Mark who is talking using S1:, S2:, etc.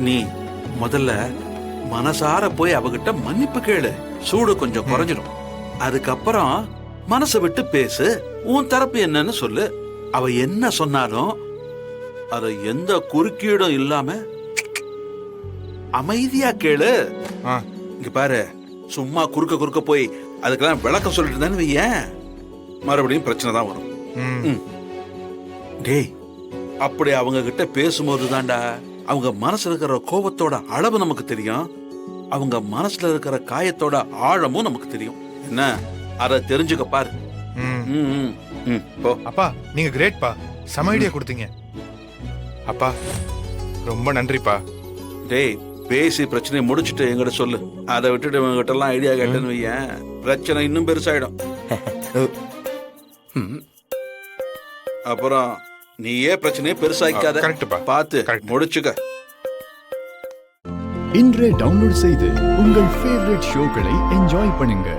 S1: நீ முதல்ல மனசார போய் அவகிட்ட மன்னிப்பு கேளு. சூடு கொஞ்சம் குறைஞ்சிடும். அதுக்கப்புறம் மனசை விட்டு பேசு. உன் தரப்பு என்னன்னு சொல்லு. அவ என்ன சொன்னாலும் அத எந்த குறுக்கீடும் இல்லாம அமைதியா கேளு. இங்க பாரு, சும்மா குறுக்க போய் அதுக்கெல்லாம் விளக்கம் சொல்லிட்டு இருந்தான்னு வையேன், மறுபடியும் பிரச்சனை தான் வரும். டேய், அப்படி அவங்க கிட்ட பேசும்போது தான்டா அவங்க மனசுல இருக்கிற கோபத்தோட அளவு நமக்கு தெரியும். அவங்க மனசுல இருக்கிற காயத்தோட ஆழமும் நமக்கு தெரியும். என்ன, அத தெரிஞ்சுக்க பாரு.
S2: அப்பா நீங்க கிரேட்பா, செம ஐடியா கொடுத்தீங்க. அப்பா ரொம்ப நன்றிப்பா.
S1: டேய், பேசி பிரச்சனையை முடிச்சுட்டு எங்கிட்ட சொல்லு. அதை விட்டுட்டு இவங்கிட்ட எல்லாம் ஐடியா கேட்டேன்னு வையேன், பிரச்சனை இன்னும் பெருசாயிடும். அப்புறம் நீயே பிரச்சனையை பெருசாக்காத. பார்த்து முடிச்சுக்க.
S3: இன்றே டவுன்லோட் செய்து உங்கள் ஃபேவரட் ஷோக்களை என்ஜாய் பண்ணுங்க.